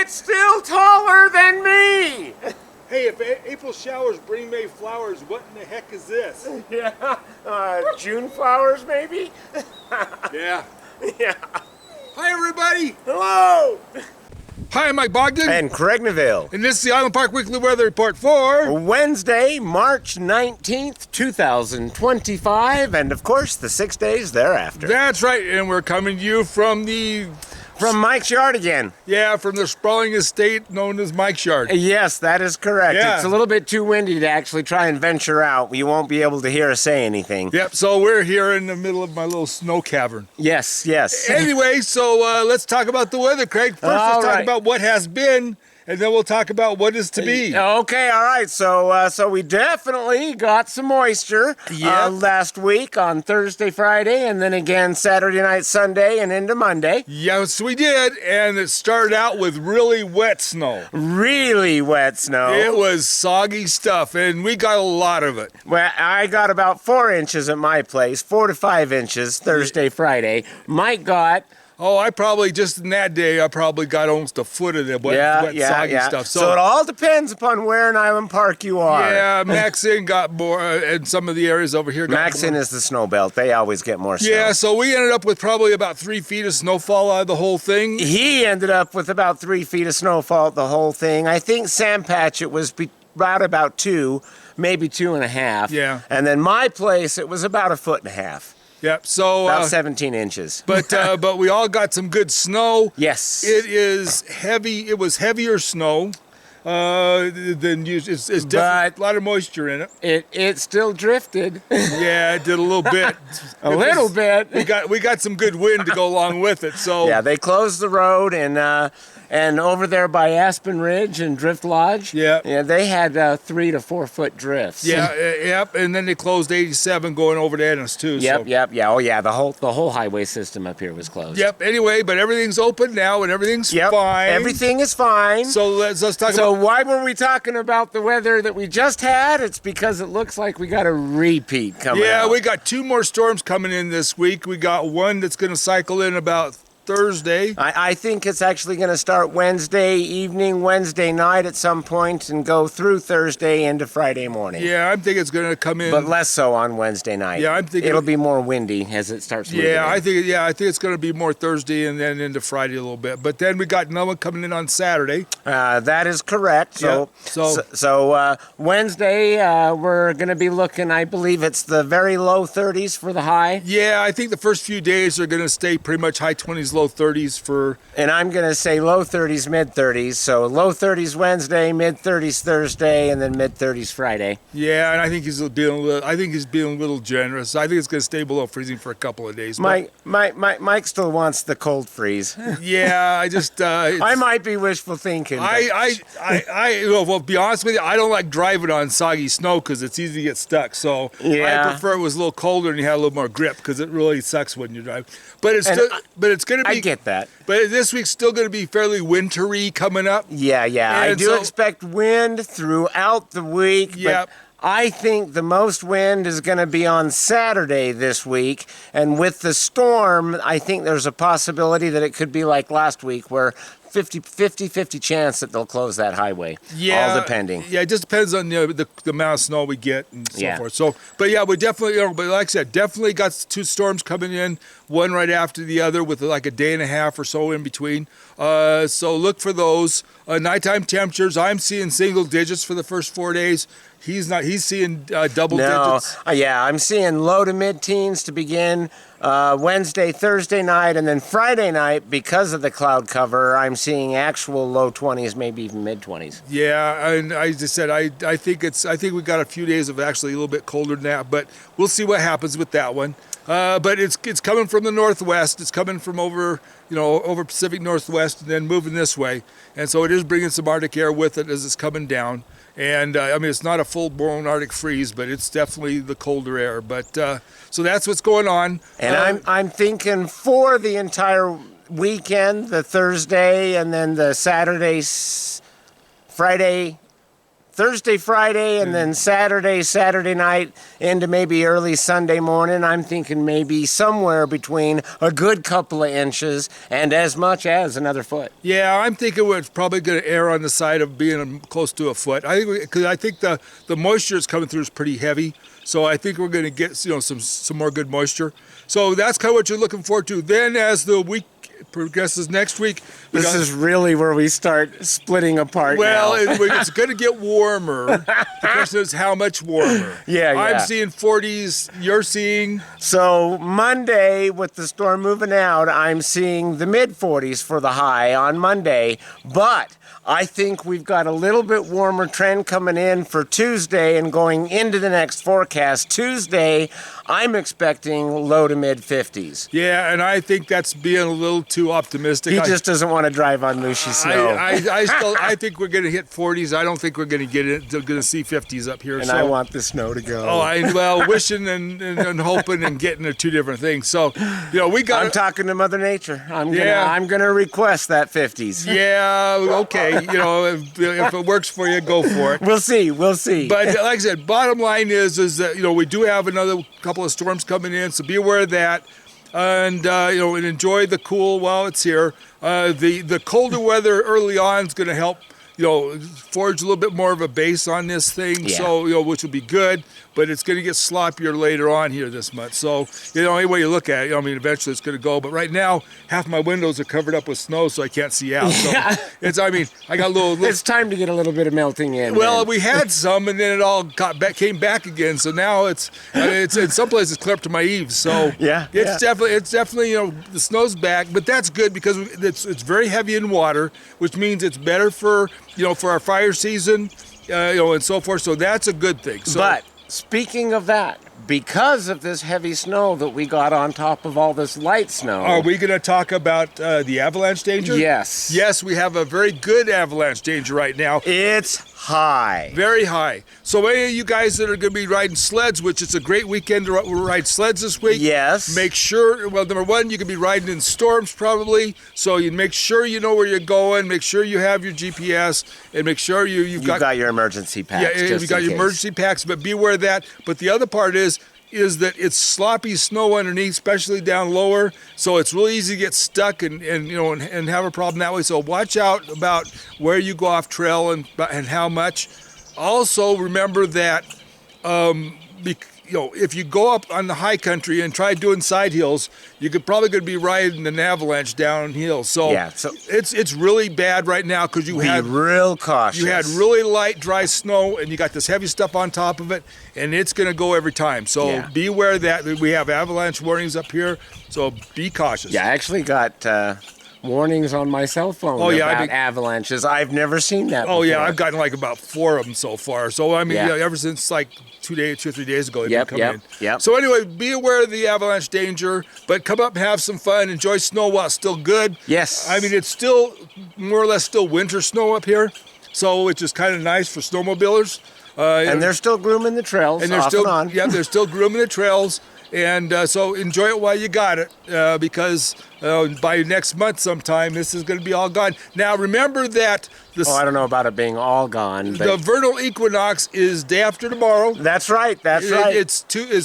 it's still taller than me. Hey, if April showers bring May flowers, what in the heck is this? Yeah, June flowers maybe? Yeah. Yeah. Hi, everybody. Hello. Hi, I'm Mike Bogden. And Craig Neville. And this is the Island Park Weekly Weather Report for Wednesday, March 19th, 2025, and of course the 6 days thereafter. That's right, and we're coming to you from Mike's yard again. Yeah, from the sprawling estate known as Mike's Yard. Yes, that is correct. Yeah. It's a little bit too windy to actually try and venture out. You won't be able to hear us say anything. Yep, so we're here in the middle of my little snow cavern. Yes, yes. Anyway, so let's talk about the weather, Craig. First, let's talk about what has been, and then we'll talk about what is to be. Okay, all right. So we definitely got some moisture last week on Thursday, Friday, and then again Saturday night, Sunday, and into Monday. Yes, we did, and it started out with really wet snow. Really wet snow. It was soggy stuff, and we got a lot of it. Well, I got about 4 inches at my place, 4 to 5 inches Thursday, Friday. Mike got... Oh, I probably, just in that day, I probably got almost a foot of the wet soggy stuff. So it all depends upon where in Island Park you are. Yeah, Maxon got more, and some of the areas over here got Maxon more. is the snow belt. They always get more snow. Yeah, so we ended up with probably about 3 feet of snowfall out of the whole thing. He ended up with about 3 feet of snowfall the whole thing. I think Sam Patch, it was about 2, maybe 2.5. Yeah. And then my place, it was about 1.5 feet. Yep. So about 17 inches. But we all got some good snow. Yes. It is heavy. It was heavier snow than usual. It's definitely a lot of moisture in it. It still drifted. Yeah, it did a little bit. A little bit. We got some good wind to go along with it. So yeah, they closed the road and over there by Aspen Ridge and Drift Lodge. Yeah, they had 3 to 4 foot drifts. Yeah, yep. And then they closed 87 going over to Ennis too. Yep. Yeah. Oh yeah, the whole highway system up here was closed. Yep. Anyway, but everything's open now and everything's fine. Everything is fine. So let's talk about. So why were we talking about the weather that we just had? It's because it looks like we got a repeat coming. Yeah, we got 2 more storms coming in this week. We got one that's going to cycle in about Thursday. I think it's actually going to start Wednesday evening, Wednesday night at some point, and go through Thursday into Friday morning. Yeah, I think it's going to come in, but less so on Wednesday night. Yeah, I'm thinking it'll be more windy as it starts. Yeah, I think it's going to be more Thursday and then into Friday a little bit. But then we got another one coming in on Saturday. That is correct. So Wednesday we're going to be looking. I believe it's the very low 30s for the high. Yeah, I think the first few days are going to stay pretty much high 20s. Low 30s for... And I'm going to say low 30s, mid 30s. So low 30s Wednesday, mid 30s Thursday, and then mid 30s Friday. Yeah, and I think he's being a little generous. I think it's going to stay below freezing for a couple of days. Mike still wants the cold freeze. Yeah, I just... I might be wishful thinking. Well, to be honest with you, I don't like driving on soggy snow because it's easy to get stuck. So I prefer it was a little colder and you had a little more grip because it really sucks when you drive. But it's going to be... I get that. But this week's still going to be fairly wintry coming up. Yeah. I do expect wind throughout the week. Yep. But I think the most wind is going to be on Saturday this week. And with the storm, I think there's a possibility that it could be like last week where 50 chance that they'll close that highway. Yeah. All depending. Yeah, it just depends on the amount of snow we get and so forth. So, but yeah, we definitely, but like I said, definitely got 2 storms coming in, one right after the other with like a day and a half or so in between. So look for those. Nighttime temperatures, I'm seeing single digits for the first 4 days. He's seeing double digits. Yeah, I'm seeing low to mid-teens to begin Wednesday, Thursday night, and then Friday night, because of the cloud cover, I'm seeing actual low 20s, maybe even mid-20s. Yeah, and I just said I think we got a few days of actually a little bit colder than that, but we'll see what happens with that one. But it's coming from the northwest. It's coming from over Pacific Northwest and then moving this way, and so it is bringing some Arctic air with it as it's coming down. And I mean, it's not a full-blown Arctic freeze, but it's definitely the colder air. But so that's what's going on. And I'm thinking for the entire weekend, the Thursday and then the Saturday, Friday Thursday, Friday, and then Saturday night into maybe early Sunday morning. I'm thinking maybe somewhere between a good couple of inches and as much as another foot. Yeah, I'm thinking we're probably going to err on the side of being close to a foot. Because I think the moisture is coming through is pretty heavy. So I think we're going to get some more good moisture. So that's kind of what you're looking forward to. Then as the week progresses next week. This is really where we start splitting apart. Well, now. It's going to get warmer. The question is how much warmer. Yeah. I'm seeing 40s. You're seeing? So Monday, with the storm moving out, I'm seeing the mid 40s for the high on Monday. But I think we've got a little bit warmer trend coming in for Tuesday and going into the next forecast. Tuesday, I'm expecting low to mid 50s. Yeah, and I think that's being a little too optimistic. He just doesn't want to drive on mushy snow. I think we're going to hit 40s. I don't think we're going to get it. Going to see 50s up here. And I want the snow to go. Oh, wishing and hoping and getting are two different things. So, we got. I'm talking to Mother Nature. I'm gonna request that 50s. Yeah. Okay. If it works for you, go for it. We'll see. But like I said, bottom line is that we do have another couple of storms coming in, so be aware of that. And and enjoy the cool while it's here. The colder weather early on is going to help forge a little bit more of a base on this thing. Yeah. So which will be good. But it's going to get sloppier later on here this month. So any way you look at it, eventually it's going to go. But right now, half my windows are covered up with snow, so I can't see out. So I got a little. It's time to get a little bit of melting in. Well, man. we had some, and then it all came back again. So now it's in some places clear up to my eaves. So it's definitely the snow's back, but that's good because it's very heavy in water, which means it's better for for our fire season, and so forth. So that's a good thing. So, but speaking of that, because of this heavy snow that we got on top of all this light snow. Are we going to talk about the avalanche danger? Yes. Yes, we have a very good avalanche danger right now. It's high. Very high. So any of you guys that are going to be riding sleds, which it's a great weekend to ride sleds this week. Yes. Make sure, number one, you can be riding in storms probably. So you make sure you know where you're going. Make sure you have your GPS and make sure you've got your emergency packs. Yeah, you've got your emergency packs, but be aware of that. But the other part is that it's sloppy snow underneath, especially down lower. So it's really easy to get stuck and have a problem that way. So watch out about where you go off trail and how much. Also remember that if you go up on the high country and try doing side hills, you could probably going to be riding an avalanche downhill. So it's really bad right now because you had real cautious. You had really light, dry snow, and you got this heavy stuff on top of it, and it's going to go every time. So be aware of that. We have avalanche warnings up here, so be cautious. Yeah, I actually got warnings on my cell phone about avalanches. I've never seen that before. I've gotten about 4 of them so far. So ever since 2 or 3 days ago, they've been coming in. So anyway, be aware of the avalanche danger, but come up and have some fun. Enjoy snow while it's still good. Yes. It's still more or less still winter snow up here, so which is kind of nice for snowmobilers. And they're still grooming the trails. And they're still grooming the trails. And so enjoy it while you got it, because by next month sometime, this is going to be all gone. Now, remember that... I don't know about it being all gone. But the vernal equinox is day after tomorrow. That's right. Right. It's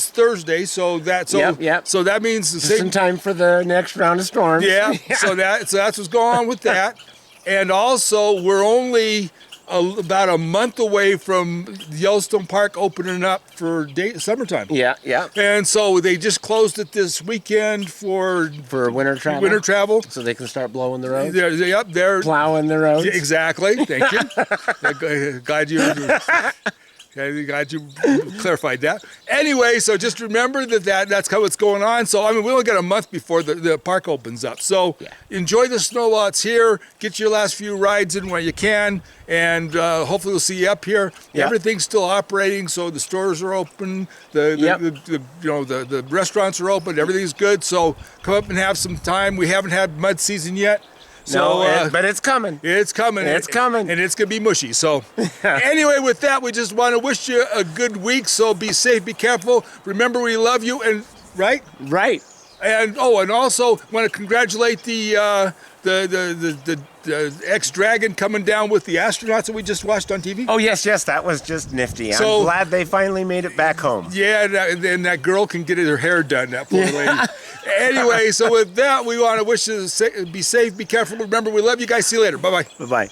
Thursday, so so that means... Just in time for the next round of storms. Yeah, so that's what's going on with that. And also, we're only... about a month away from Yellowstone Park opening up for summertime. Yeah. And so they just closed it this weekend for winter travel. Winter travel, so they can start blowing the roads. They're plowing the roads. Exactly. Thank you. Glad you clarified that. Anyway, so just remember that's how it's going on. So we only got a month before the park opens up. So enjoy the snow while it's here. Get your last few rides in where you can, and hopefully we'll see you up here. Everything's still operating, so the stores are open. The restaurants are open. Everything's good. So come up and have some time. We haven't had mud season yet. But it's coming. It's coming. It's coming. And it's going to be mushy. So anyway, with that, we just want to wish you a good week. So be safe, be careful. Remember, we love you. And right? Right. And also want to congratulate the the ex-Dragon coming down with the astronauts that we just watched on TV? Oh, yes, that was just nifty. So- I'm glad they finally made it back home. Yeah, and that girl can get her hair done, that poor lady. Anyway, so with that, we want to wish you to be safe, be careful. Remember, we love you guys. See you later. Bye-bye. Bye-bye.